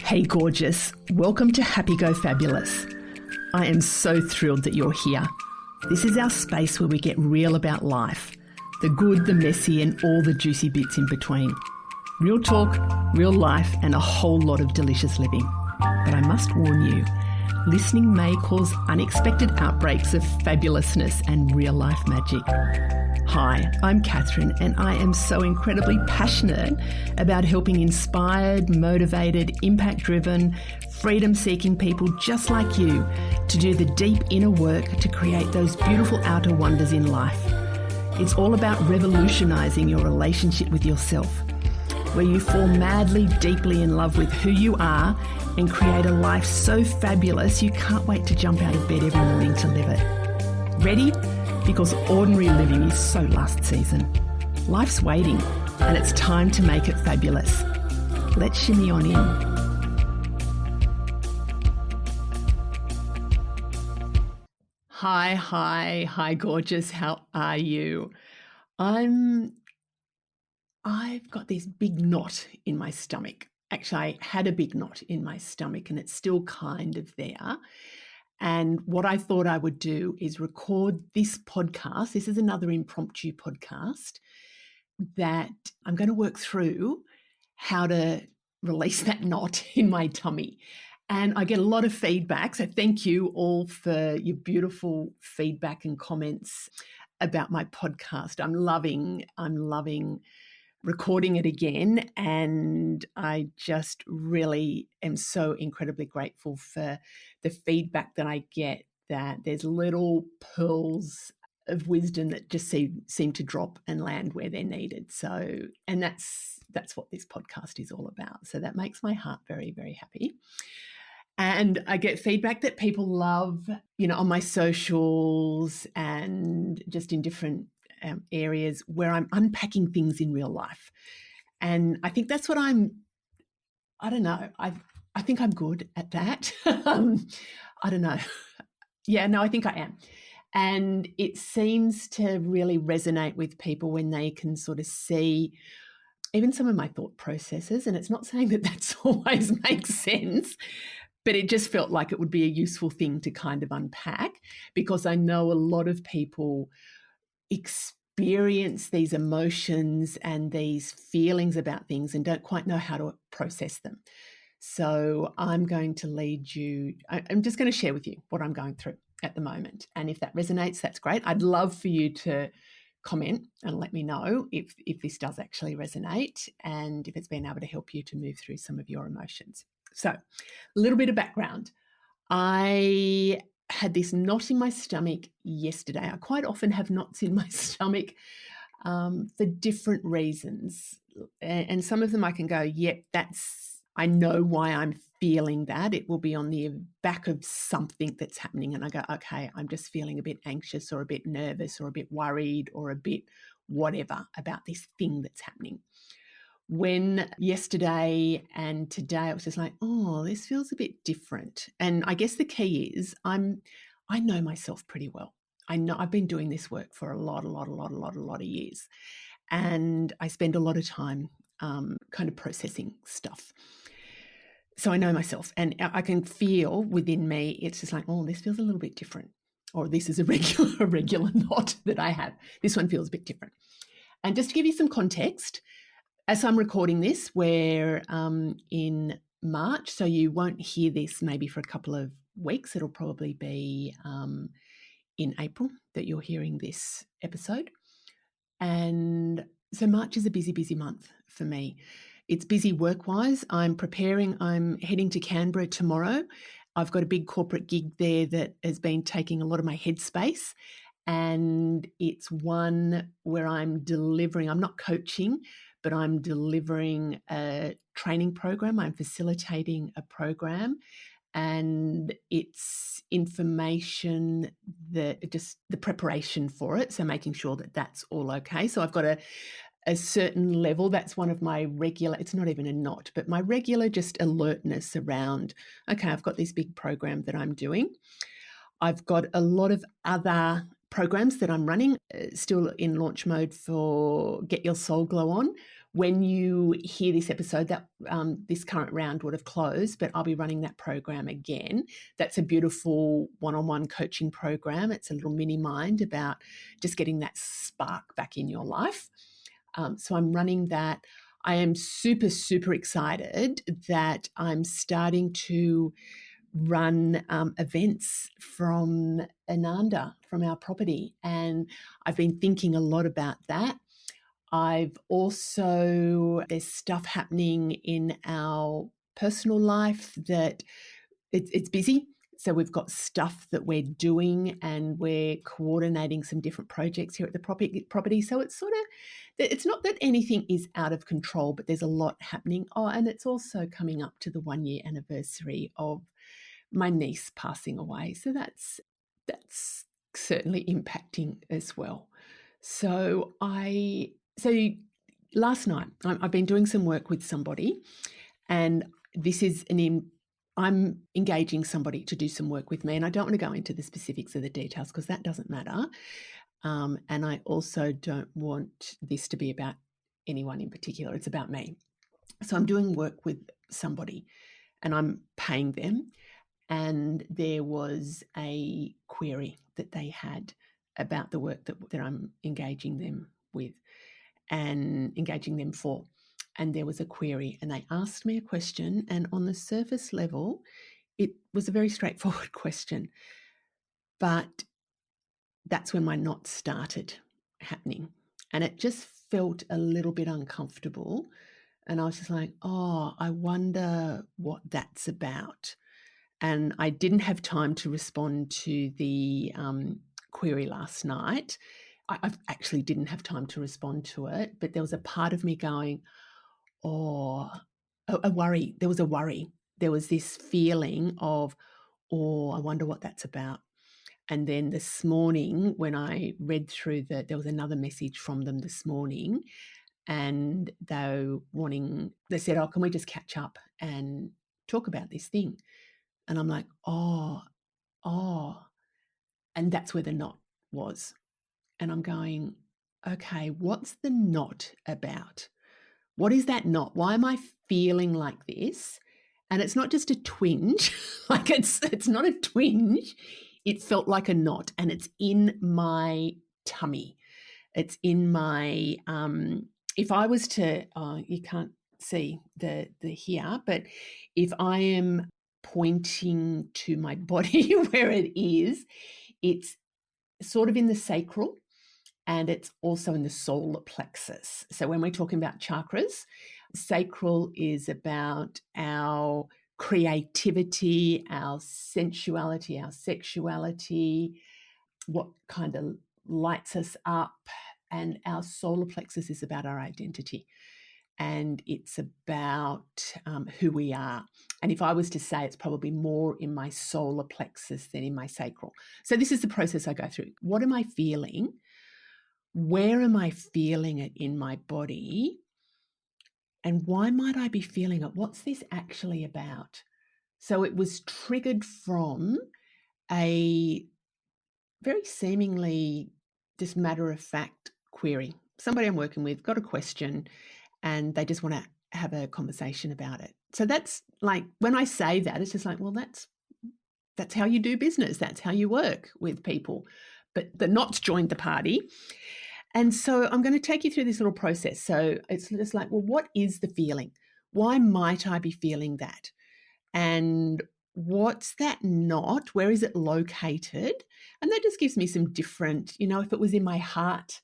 Hey gorgeous, welcome to Happy Go Fabulous. I am so thrilled that you're here. This is our space where we get real about life, the good, the messy and all the juicy bits in between. Real talk, real life and a whole lot of delicious living. But I must warn you, listening may cause unexpected outbreaks of fabulousness and real life magic. Hi, I'm Catherine and I am so incredibly passionate about helping inspired, motivated, impact-driven, freedom-seeking people just like you to do the deep inner work to create those beautiful outer wonders in life. It's all about revolutionising your relationship with yourself, where you fall madly, deeply in love with who you are and create a life so fabulous you can't wait to jump out of bed every morning to live it. Ready? Because ordinary living is so last season. Life's waiting and it's time to make it fabulous. Let's shimmy on in. Hi, gorgeous. How are you? I've got this big knot in my stomach. Actually, I had a big knot in my stomach and it's still kind of there. And what I thought I would do is record this podcast. This is another impromptu podcast that I'm going to work through how to release that knot in my tummy. And I get a lot of feedback. So thank you all for your beautiful feedback and comments about my podcast. I'm loving recording it again. And I just really am so incredibly grateful for the feedback that I get, that there's little pearls of wisdom that just seem to drop and land where they're needed. So, and that's what this podcast is all about. So that makes my heart very, very happy. And I get feedback that people love, on my socials and just in different areas where I'm unpacking things in real life. And I think that's what I don't know. I think I'm good at that. I don't know. Yeah, no, I think I am. And it seems to really resonate with people when they can sort of see even some of my thought processes. And it's not saying that that's always makes sense, but it just felt like it would be a useful thing to kind of unpack, because I know a lot of people experience these emotions and these feelings about things and don't quite know how to process them. So I'm going to I'm just going to share with you what I'm going through at the moment. And if that resonates, that's great. I'd love for you to comment and let me know if this does actually resonate and if it's been able to help you to move through some of your emotions. So a little bit of background. I had this knot in my stomach yesterday. I quite often have knots in my stomach for different reasons. And some of them I can go, yep, I know why I'm feeling that. It will be on the back of something that's happening. And I go, okay, I'm just feeling a bit anxious or a bit nervous or a bit worried or a bit whatever about this thing that's happening. When yesterday and today I was just like, oh, this feels a bit different. And I guess the key is I know myself pretty well. I know I've been doing this work for a lot of years. And I spend a lot of time kind of processing stuff. So I know myself and I can feel within me, it's just like, oh, this feels a little bit different. Or this is a regular knot that I have. This one feels a bit different. And just to give you some context, as I'm recording this, we're in March, so you won't hear this maybe for a couple of weeks. It'll probably be in April that you're hearing this episode. And so March is a busy month for me. It's busy work-wise. I'm heading to Canberra tomorrow. I've got a big corporate gig there that has been taking a lot of my headspace. And it's one where I'm not coaching, but I'm delivering a training program. I'm facilitating a program and it's information just the preparation for it. So making sure that that's all okay. So I've got a certain level. That's one of my regular, it's not even a knot, but my regular just alertness around, okay, I've got this big program that I'm doing. I've got a lot of other programs that I'm running, still in launch mode for Get Your Soul Glow On, When you hear this episode, that this current round would have closed, but I'll be running that program again. That's a beautiful one-on-one coaching program. It's a little mini mind about just getting that spark back in your life. So I'm running that. I am super, super excited that I'm starting to run events from Ananda, from our property. And I've been thinking a lot about that. I've also, there's stuff happening in our personal life that it's busy. So we've got stuff that we're doing and we're coordinating some different projects here at the property. So it's sort of, it's not that anything is out of control, but there's a lot happening. Oh, and it's also coming up to the 1-year anniversary of my niece passing away. So that's certainly impacting as well. So last night I've been doing some work with somebody, and this is I'm engaging somebody to do some work with me, and I don't want to go into the specifics of the details because that doesn't matter. And I also don't want this to be about anyone in particular. It's about me. So I'm doing work with somebody and I'm paying them. And there was a query that they had about the work that I'm engaging them with and engaging them for. And there was a query and they asked me a question, and on the surface level, it was a very straightforward question. But that's when my knot started happening. And it just felt a little bit uncomfortable. And I was just like, oh, I wonder what that's about. And I didn't have time to respond to the query last night. I actually didn't have time to respond to it, but there was a part of me going, oh, a worry. There was a worry. There was this feeling of, oh, I wonder what that's about. And then this morning, when I read through there was another message from them this morning, and they said, oh, can we just catch up and talk about this thing? And I'm like, oh. And that's where the knot was. And I'm going, okay, what's the knot about? What is that knot? Why am I feeling like this? And it's not just a twinge, like it's not a twinge. It felt like a knot, and it's in my tummy. It's in my, if I was to, you can't see the here, but if I am pointing to my body where it is, it's sort of in the sacral, and it's also in the solar plexus. So when we're talking about chakras, sacral is about our creativity, our sensuality, our sexuality, what kind of lights us up, and our solar plexus is about our identity. And it's about who we are. And if I was to say, it's probably more in my solar plexus than in my sacral. So this is the process I go through. What am I feeling? Where am I feeling it in my body? And why might I be feeling it? What's this actually about? So it was triggered from a very seemingly just matter-of-fact query. Somebody I'm working with got a question and they just want to have a conversation about it. So that's like, when I say that, it's just like, well, that's how you do business. That's how you work with people. But the knots joined the party. And so I'm going to take you through this little process. So it's just like, well, what is the feeling? Why might I be feeling that? And what's that knot? Where is it located? And that just gives me some different, if it was in my heart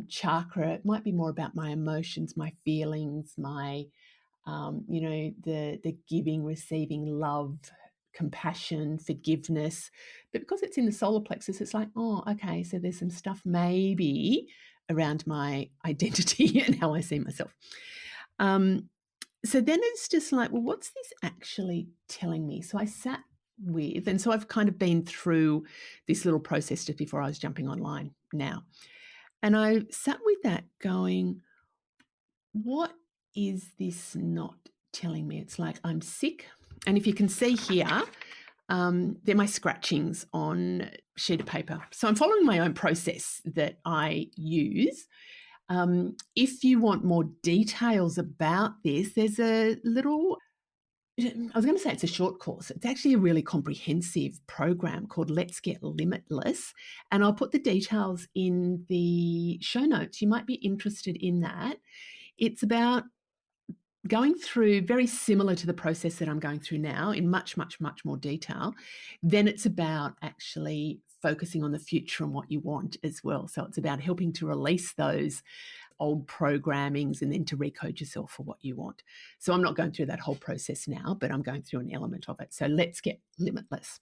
chakra, it might be more about my emotions, my feelings, my, the giving, receiving, love, compassion, forgiveness. But because it's in the solar plexus, it's like, oh, okay, so there's some stuff maybe around my identity and how I see myself. So then it's just like, well, what's this actually telling me? So I sat with, and so I've kind of been through this little process just before I was jumping online now. And I sat with that going, what is this not telling me? It's like I'm sick. And if you can see here, they're my scratchings on a sheet of paper. So I'm following my own process that I use. If you want more details about this, there's a little, I was going to say it's a short course. It's actually a really comprehensive program called Let's Get Limitless. And I'll put the details in the show notes. You might be interested in that. It's about going through very similar to the process that I'm going through now in much, much, much more detail. Then it's about actually focusing on the future and what you want as well. So it's about helping to release those old programmings and then to recode yourself for what you want. So I'm not going through that whole process now, but I'm going through an element of it. So let's get limitless.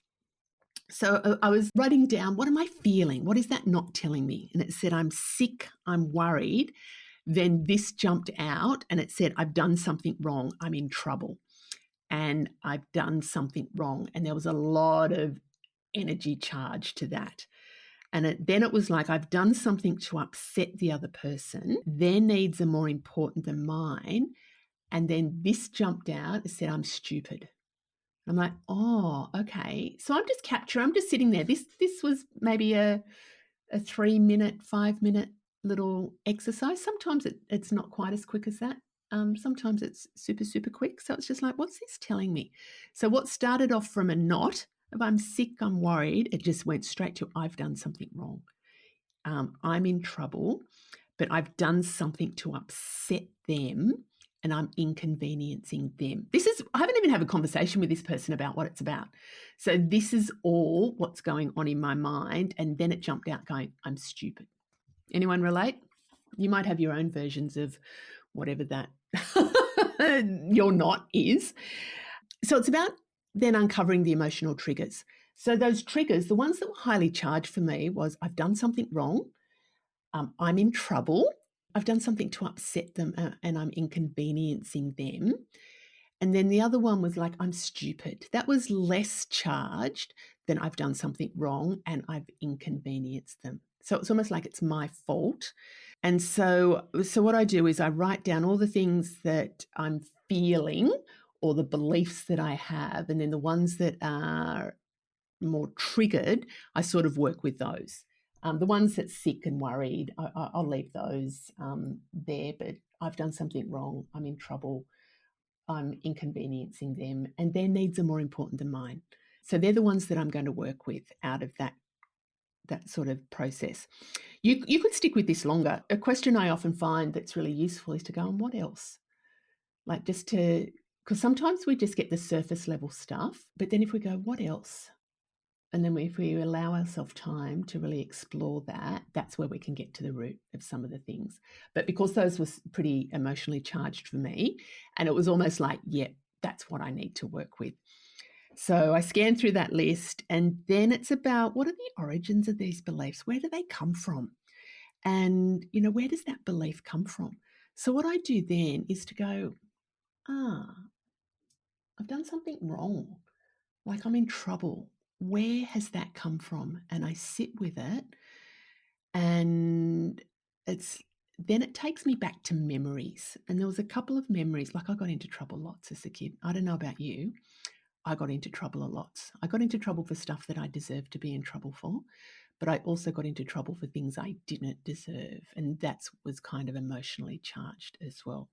So I was writing down, what am I feeling? What is that not telling me? And it said, I'm sick, I'm worried. Then this jumped out and it said, I've done something wrong, I'm in trouble. And I've done something wrong. And there was a lot of energy charge to that. And then it was like, I've done something to upset the other person. Their needs are more important than mine. And then this jumped out and said, I'm stupid. I'm like, oh, okay. So I'm just sitting there. This was maybe a 3-minute, 5-minute little exercise. Sometimes it's not quite as quick as that. Sometimes it's super, super quick. So it's just like, what's this telling me? So what started off from a not, if I'm sick, I'm worried, it just went straight to, I've done something wrong. I'm in trouble, but I've done something to upset them and I'm inconveniencing them. I haven't even had a conversation with this person about what it's about. So this is all what's going on in my mind. And then it jumped out going, I'm stupid. Anyone relate? You might have your own versions of whatever that your not is. So it's about then uncovering the emotional triggers. So those triggers, the ones that were highly charged for me was, I've done something wrong. I'm in trouble. I've done something to upset them and I'm inconveniencing them. And then the other one was like, I'm stupid. That was less charged than I've done something wrong and I've inconvenienced them. So it's almost like it's my fault. And so what I do is I write down all the things that I'm feeling or the beliefs that I have, and then the ones that are more triggered, I sort of work with those. The ones that's sick and worried, I'll leave those there, but I've done something wrong, I'm in trouble, I'm inconveniencing them, and their needs are more important than mine. So they're the ones that I'm going to work with out of that sort of process. You could stick with this longer. A question I often find that's really useful is to go, and what else? Like because sometimes we just get the surface level stuff, but then if we go, what else? And then if we allow ourselves time to really explore that, that's where we can get to the root of some of the things. But because those were pretty emotionally charged for me, and it was almost like, yeah, that's what I need to work with. So I scanned through that list, and then it's about, what are the origins of these beliefs? Where do they come from? And, where does that belief come from? So what I do then is to go, I've done something wrong. Like I'm in trouble. Where has that come from? And I sit with it, and then it takes me back to memories. And there was a couple of memories, like I got into trouble lots as a kid. I don't know about you. I got into trouble a lot. I got into trouble for stuff that I deserved to be in trouble for, but I also got into trouble for things I didn't deserve. And that was kind of emotionally charged as well.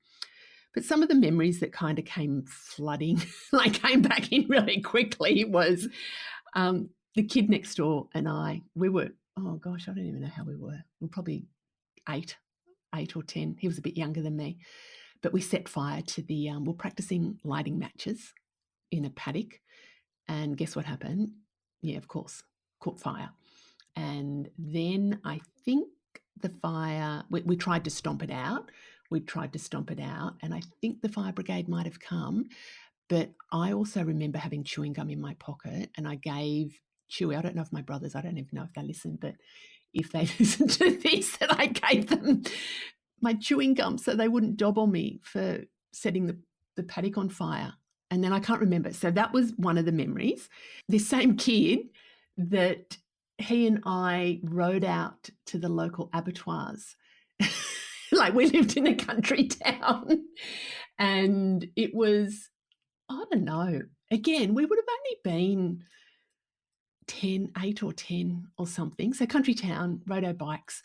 But some of the memories that kind of came flooding, like came back in really quickly, was the kid next door and we were, oh gosh, I don't even know how we were. We were probably 8 or 10. He was a bit younger than me. But we set fire to we're practicing lighting matches in a paddock. And guess what happened? Yeah, of course, caught fire. And then I think the fire, we tried to stomp it out. And I think the fire brigade might have come. But I also remember having chewing gum in my pocket, and I gave Chewy, I don't know if my brothers, I don't even know if they listen, but if they listen to this, that I gave them my chewing gum so they wouldn't dob on me for setting the paddock on fire. And then I can't remember. So that was one of the memories. This same kid, that he and I rode out to the local abattoirs. Like we lived in a country town, and it was, I don't know. Again, we would have only been 8 or 10 or something. So country town, rode our bikes.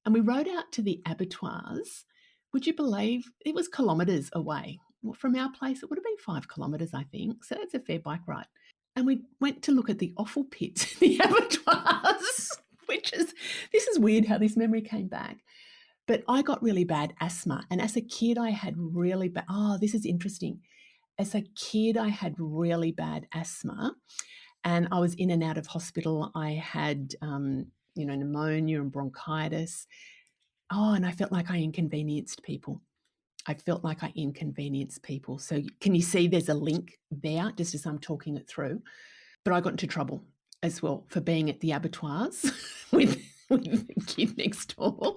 And we rode out to the abattoirs. Would you believe it was kilometres away? Well, from our place, it would have been 5 kilometres, I think. So it's a fair bike ride. And we went to look at the offal pits in the abattoirs, this is weird how this memory came back. But I got really bad asthma. And as a kid, I had really bad, this is interesting. As a kid, I had really bad asthma and I was in and out of hospital. I had, pneumonia and bronchitis. And I felt like I inconvenienced people. So can you see there's a link there just as I'm talking it through? But I got into trouble as well for being at the abattoirs with the kid next door.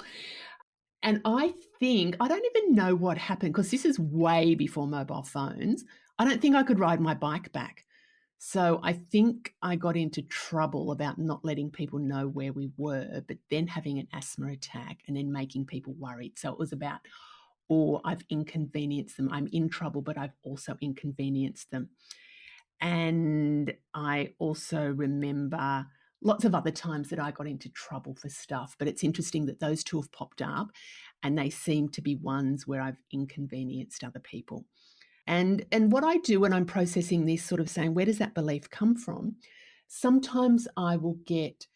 And I don't even know what happened because this is way before mobile phones. I don't think I could ride my bike back. So I think I got into trouble about not letting people know where we were, but then having an asthma attack and then making people worried. So it was about, I've inconvenienced them. I'm in trouble, but I've also inconvenienced them. And I also remember lots of other times that I got into trouble for stuff, but it's interesting that those two have popped up and they seem to be ones where I've inconvenienced other people. And what I do when I'm processing this, sort of saying, where does that belief come from? Sometimes I will get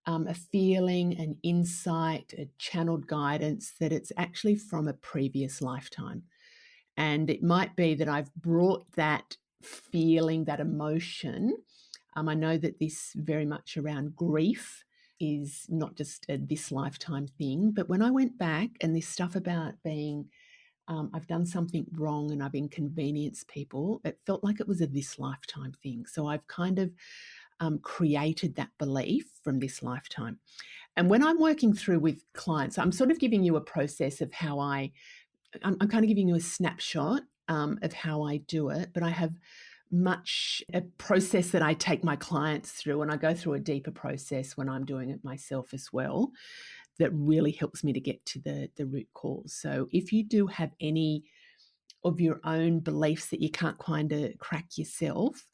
a feeling, an insight, a channeled guidance that it's actually from a previous lifetime. And it might be that I've brought that feeling, that emotion. I know that this very much around grief is not just a this lifetime thing, but when I went back and this stuff about being, I've done something wrong and I've inconvenienced people, it felt like it was a this lifetime thing. So I've kind of created that belief from this lifetime. And when I'm working through with clients, I'm sort of giving you a process of how I'm kind of giving you a snapshot of how I do it, but I have a process that I take my clients through, and I go through a deeper process when I'm doing it myself as well that really helps me to get to the root cause. So if you do have any of your own beliefs that you can't kind of crack yourself,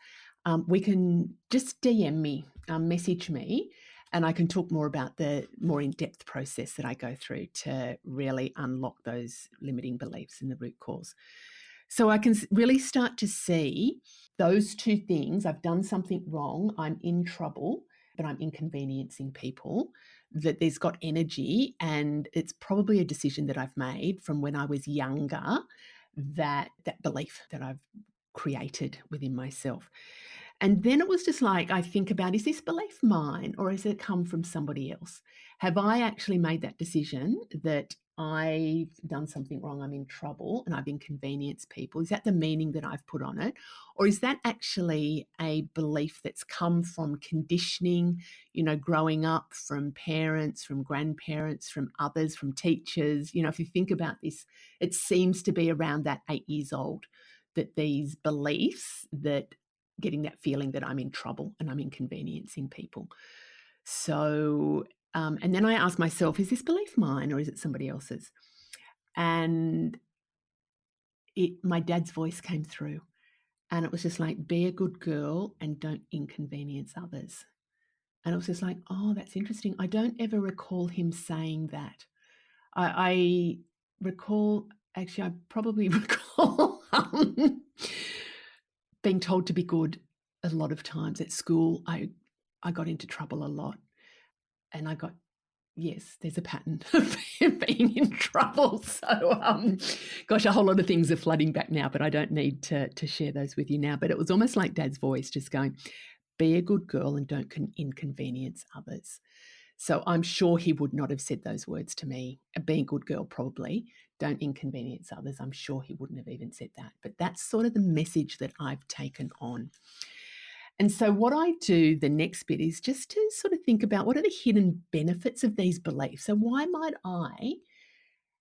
we can just DM me, message me, and I can talk more about the more in-depth process that I go through to really unlock those limiting beliefs and the root cause. So I can really start to see those two things. I've done something wrong. I'm in trouble, but I'm inconveniencing people, that there's got energy, and it's probably a decision that I've made from when I was younger, that belief that I've created within myself. And then it was just like, I think about, is this belief mine or has it come from somebody else? Have I actually made that decision that I've done something wrong, I'm in trouble and I've inconvenienced people? Is that the meaning that I've put on it? Or is that actually a belief that's come from conditioning, growing up, from parents, from grandparents, from others, from teachers? If you think about this, it seems to be around that 8 years old that these beliefs, that getting that feeling that I'm in trouble and I'm inconveniencing people. So, and then I ask myself, is this belief mine or is it somebody else's? And my dad's voice came through, and it was just like, be a good girl and don't inconvenience others. And it was just like, oh, that's interesting. I don't ever recall him saying that. I recall, actually, I probably recall being told to be good a lot of times at school. I got into trouble a lot, and yes, there's a pattern of being in trouble. So, gosh, a whole lot of things are flooding back now, but I don't need to share those with you now. But it was almost like Dad's voice just going, be a good girl and don't inconvenience others. So I'm sure he would not have said those words to me. Being a good girl, probably. Don't inconvenience others. I'm sure he wouldn't have even said that. But that's sort of the message that I've taken on. And so what I do, the next bit, is just to sort of think about, what are the hidden benefits of these beliefs? So why might I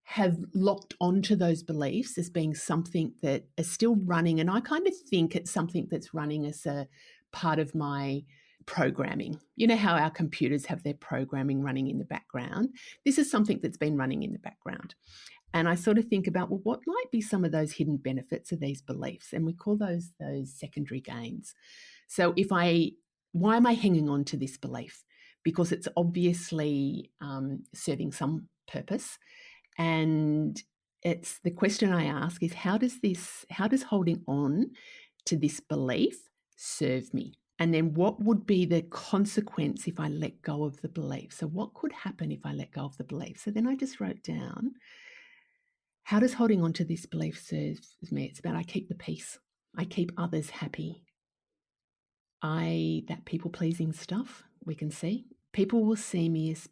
have locked onto those beliefs as being something that is still running? And I kind of think it's something that's running as a part of my programming. You know how our computers have their programming running in the background? This is something that's been running in the background. And I sort of think about, well, what might be some of those hidden benefits of these beliefs? And we call those secondary gains. So why am I hanging on to this belief? Because it's obviously serving some purpose. And it's the question I ask is how does holding on to this belief serve me? And then what would be the consequence if I let go of the belief? So what could happen if I let go of the belief? So then I just wrote down, how does holding on to this belief serve me? It's about I keep the peace. I keep others happy. That people-pleasing stuff we can see. People will see me as,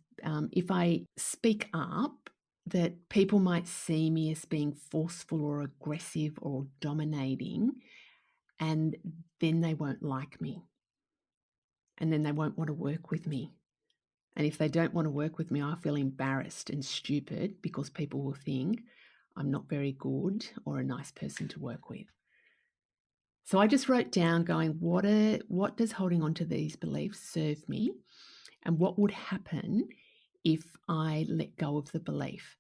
if I speak up, that people might see me as being forceful or aggressive or dominating, and then they won't like me. And then they won't want to work with me. And if they don't want to work with me, I feel embarrassed and stupid because people will think I'm not very good or a nice person to work with. So I just wrote down going, what does holding on to these beliefs serve me? And what would happen if I let go of the belief?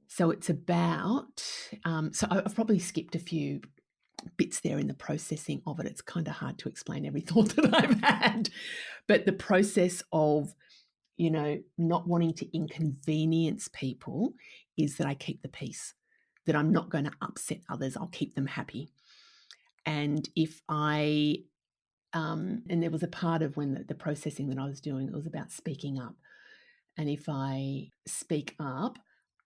So it's about, so I've probably skipped a few bits there in the processing of it. It's kind of hard to explain every thought that I've had, but the process of, not wanting to inconvenience people is that I keep the peace, that I'm not going to upset others. I'll keep them happy. And if I, and there was a part of when the processing that I was doing, it was about speaking up. And if I speak up,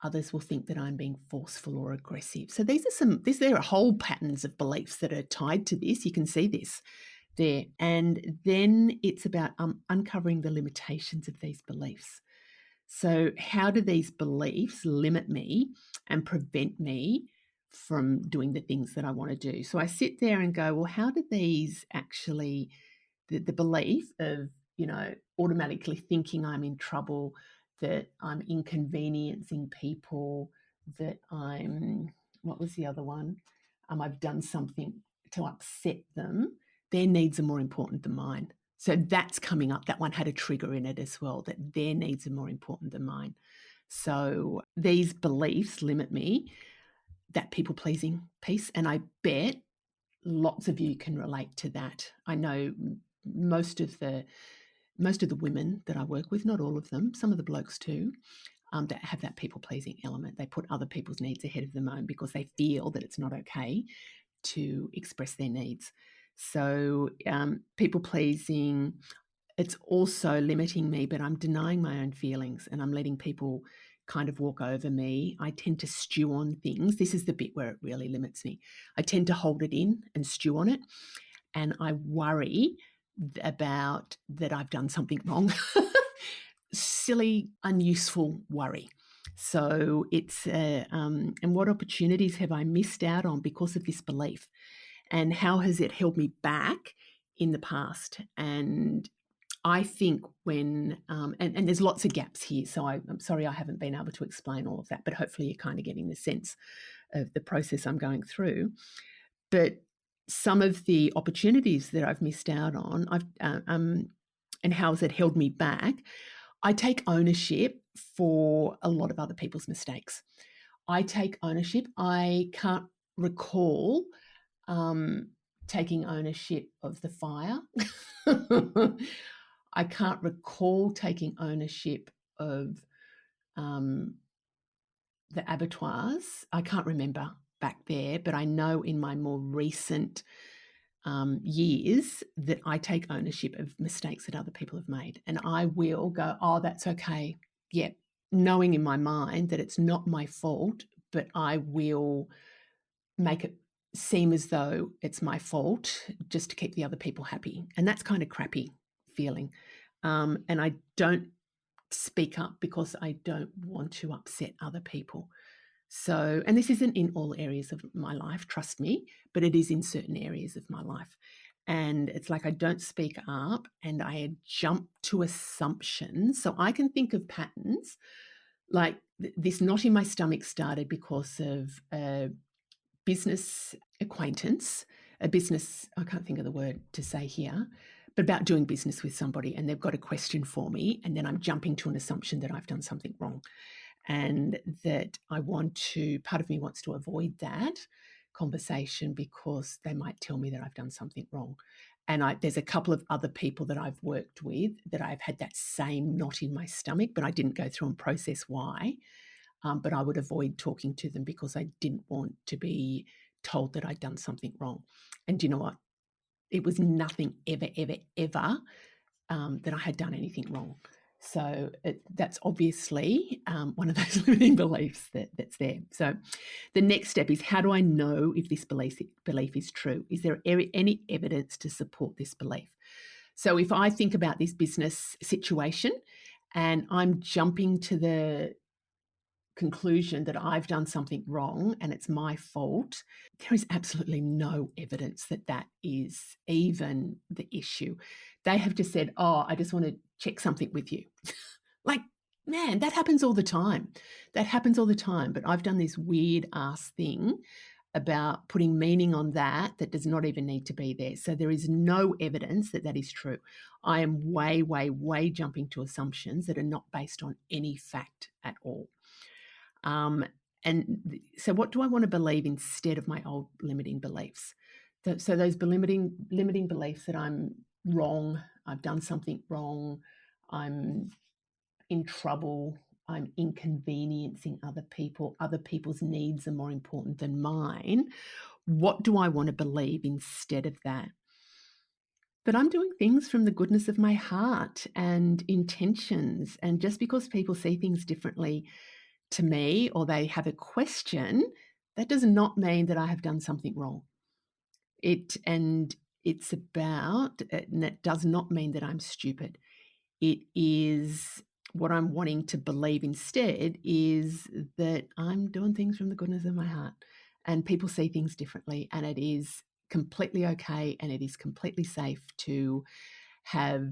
others will think that I'm being forceful or aggressive. So there are whole patterns of beliefs that are tied to this. You can see this there. And then it's about uncovering the limitations of these beliefs. So how do these beliefs limit me and prevent me from doing the things that I want to do? So I sit there and go, well, how do these actually, the belief of, automatically thinking I'm in trouble, that I'm inconveniencing people, that what was the other one? I've done something to upset them. Their needs are more important than mine. So that's coming up. That one had a trigger in it as well, that their needs are more important than mine. So these beliefs limit me, that people-pleasing piece. And I bet lots of you can relate to that. I know most of the women that I work with, not all of them, some of the blokes too, that have that people-pleasing element. They put other people's needs ahead of their own because they feel that it's not okay to express their needs. So people-pleasing, it's also limiting me, but I'm denying my own feelings and I'm letting people kind of walk over me. I tend to stew on things. This is the bit where it really limits me. I tend to hold it in and stew on it. And I worry about that I've done something wrong. Silly, unuseful worry. So it's, and what opportunities have I missed out on because of this belief? And how has it held me back in the past? And I think when, and there's lots of gaps here, so I'm sorry I haven't been able to explain all of that, but hopefully you're kind of getting the sense of the process I'm going through. But some of the opportunities that I've missed out on, and how has it held me back? I take ownership for a lot of other people's mistakes. I take ownership. I can't recall taking ownership of the fire. I can't recall taking ownership of the abattoirs. I can't remember back there, but I know in my more recent years that I take ownership of mistakes that other people have made. And I will go, oh, that's okay. Yeah. Knowing in my mind that it's not my fault, but I will make it seem as though it's my fault just to keep the other people happy. And that's kind of crappy feeling. And I don't speak up because I don't want to upset other people. So, and this isn't in all areas of my life, trust me, but it is in certain areas of my life. And it's like I don't speak up and I jump to assumptions. So I can think of patterns like this knot in my stomach started because of a business acquaintance, I can't think of the word to say here, but about doing business with somebody and they've got a question for me and then I'm jumping to an assumption that I've done something wrong. And that part of me wants to avoid that conversation because they might tell me that I've done something wrong. And there's a couple of other people that I've worked with that I've had that same knot in my stomach, but I didn't go through and process why. But I would avoid talking to them because I didn't want to be told that I'd done something wrong. And do you know what? It was nothing ever, ever, ever that I had done anything wrong. So that's obviously one of those limiting beliefs that's there. So the next step is, how do I know if this belief is true? Is there any evidence to support this belief? So if I think about this business situation and I'm jumping to the conclusion that I've done something wrong and it's my fault, there is absolutely no evidence that that is even the issue. They have just said, oh, I just want to check something with you. Like, man, that happens all the time. That happens all the time. But I've done this weird ass thing about putting meaning on that does not even need to be there. So there is no evidence that that is true. I am way, way, way jumping to assumptions that are not based on any fact at all. And so what do I want to believe instead of my old limiting beliefs? So those limiting beliefs that I'm wrong, I've done something wrong, I'm in trouble, I'm inconveniencing other people, other people's needs are more important than mine. What do I want to believe instead of that? That I'm doing things from the goodness of my heart and intentions. And just because people see things differently to me or they have a question, that does not mean that I have done something wrong. And it does not mean that I'm stupid. It is what I'm wanting to believe instead is that I'm doing things from the goodness of my heart, and people see things differently, and it is completely okay and it is completely safe to have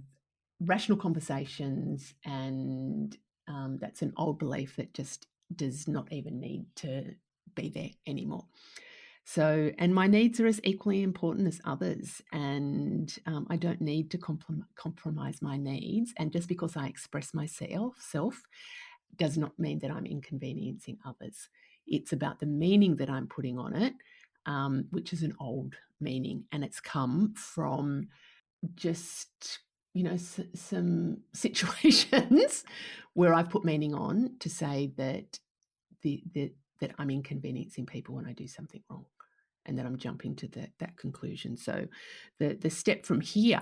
rational conversations, and that's an old belief that just does not even need to be there anymore. So, and my needs are as equally important as others, and I don't need to compromise my needs. And just because I express myself does not mean that I'm inconveniencing others. It's about the meaning that I'm putting on it, which is an old meaning, and it's come from just some situations where I've put meaning on to say that that I'm inconveniencing people when I do something wrong, and that I'm jumping to that conclusion. So the step from here,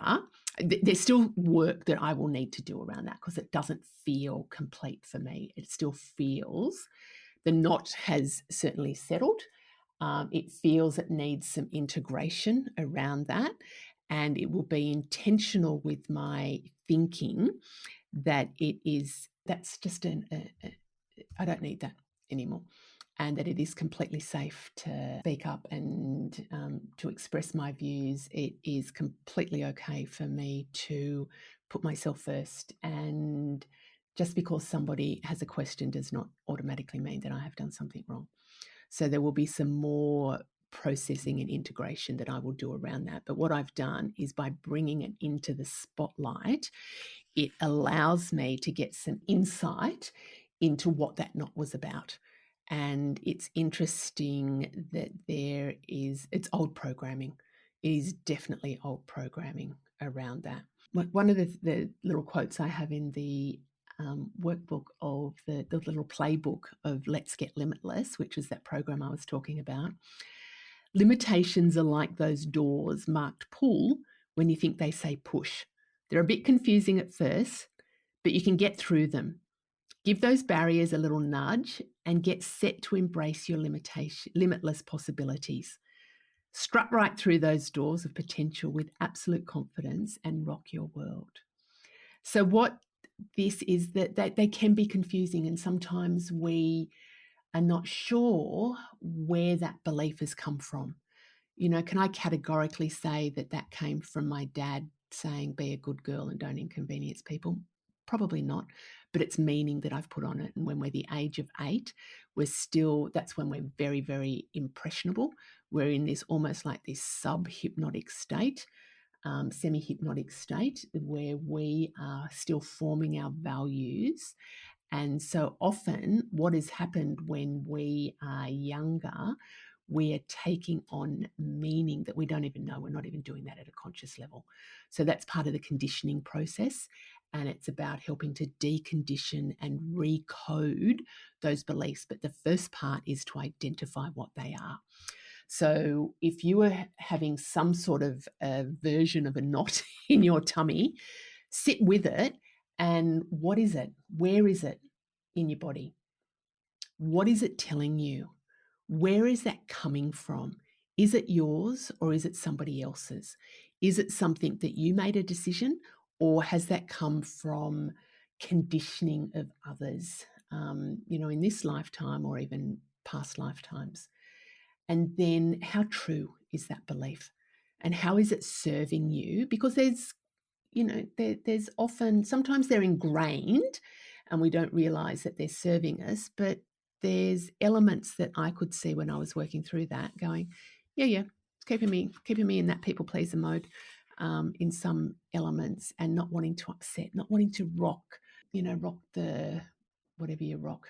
there's still work that I will need to do around that because it doesn't feel complete for me. It still feels the knot has certainly settled. It feels it needs some integration around that. And it will be intentional with my thinking that that's just I don't need that anymore. And that it is completely safe to speak up and to express my views. It is completely okay for me to put myself first. And just because somebody has a question does not automatically mean that I have done something wrong. So there will be some more processing and integration that I will do around that. But what I've done is by bringing it into the spotlight, it allows me to get some insight into what that knot was about. And it's interesting that it's old programming. It is definitely old programming around that. One of the little quotes I have in the workbook of the little playbook of Let's Get Limitless, which is that program I was talking about. Limitations are like those doors marked pull when you think they say push. They're a bit confusing at first, but you can get through them. Give those barriers a little nudge and get set to embrace your limitless possibilities. Strut right through those doors of potential with absolute confidence and rock your world. So what this is that they can be confusing, and sometimes we are not sure where that belief has come from. Can I categorically say that came from my dad saying, be a good girl and don't inconvenience people? Probably not, but it's meaning that I've put on it. And when we're the age of 8, that's when we're very, very impressionable. We're in this almost like this sub-hypnotic state, semi-hypnotic state where we are still forming our values. And so often what has happened when we are younger, we are taking on meaning that we don't even know. We're not even doing that at a conscious level. So that's part of the conditioning process. And it's about helping to decondition and recode those beliefs. But the first part is to identify what they are. So if you were having some sort of a version of a knot in your tummy, sit with it. And what is it? Where is it in your body? What is it telling you? Where is that coming from? Is it yours or is it somebody else's? Is it something that you made a decision, or has that come from conditioning of others, in this lifetime or even past lifetimes? And then how true is that belief? And how is it serving you? Because there's often, sometimes they're ingrained and we don't realize that they're serving us, but there's elements that I could see when I was working through that going, it's keeping me in that people pleaser mode in some elements, and not wanting to upset, not wanting to rock the, whatever you rock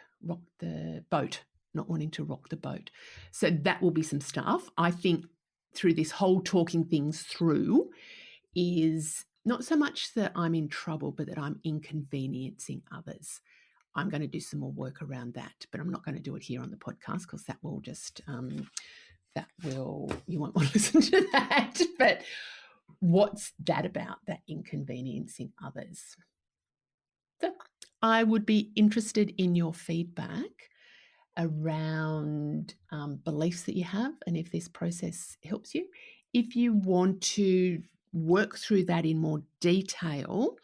the boat, not wanting to rock the boat. So that will be some stuff. I think through this whole talking things through is not so much that I'm in trouble, but that I'm inconveniencing others. I'm going to do some more work around that, but I'm not going to do it here on the podcast because that will just, you won't want to listen to that. But what's that about, that inconveniencing others? So I would be interested in your feedback around beliefs that you have, and if this process helps you. If you want to work through that in more detail,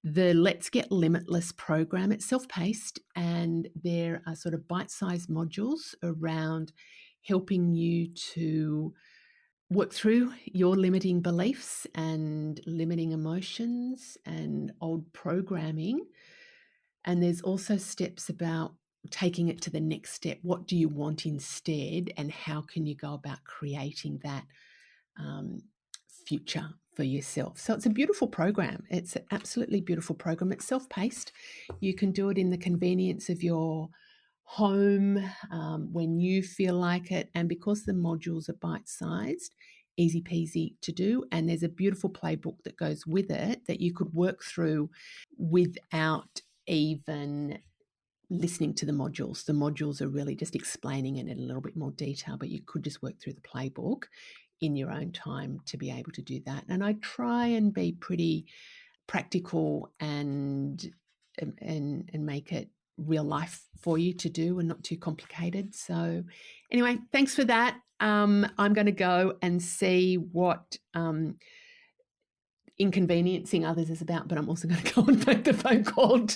the Let's Get Limitless program, it's self-paced, and there are sort of bite-sized modules around helping you to work through your limiting beliefs and limiting emotions and old programming. And there's also steps about taking it to the next step. What do you want instead, and how can you go about creating that future for yourself? So it's a beautiful program. It's an absolutely beautiful program. It's self-paced. You can do it in the convenience of your home when you feel like it. And because the modules are bite-sized, easy peasy to do. And there's a beautiful playbook that goes with it that you could work through without even listening to the modules. The modules are really just explaining it in a little bit more detail, but you could just work through the playbook in your own time to be able to do that. And I try and be pretty practical and make it real life for you to do and not too complicated. So anyway, thanks for that. I'm going to go and see what inconveniencing others is about, but I'm also going to go and make the phone call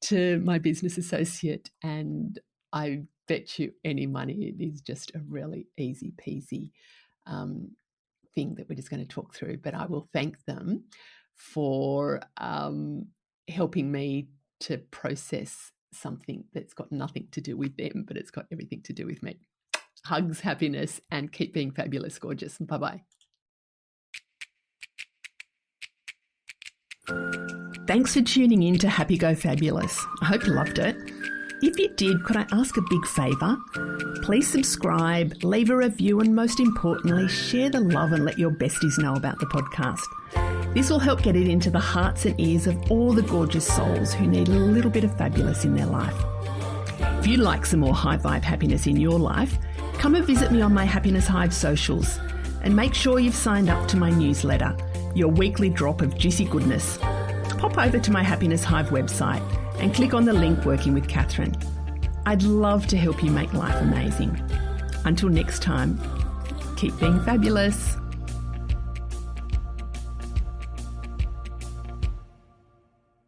to my business associate, and I bet you any money it is just a really easy peasy thing that we're just going to talk through. But I will thank them for helping me to process something that's got nothing to do with them, but it's got everything to do with me. Hugs, happiness, and keep being fabulous, gorgeous. Bye-bye. Thanks for tuning in to Happy Go Fabulous. I hope you loved it. If you did, could I ask a big favour? Please subscribe, leave a review, and most importantly, share the love and let your besties know about the podcast. This will help get it into the hearts and ears of all the gorgeous souls who need a little bit of fabulous in their life. If you'd like some more high vibe happiness in your life, come and visit me on my Happiness Hive socials, and make sure you've signed up to my newsletter, your weekly drop of juicy goodness. Pop over to my Happiness Hive website and click on the link Working with Catherine. I'd love to help you make life amazing. Until next time, keep being fabulous.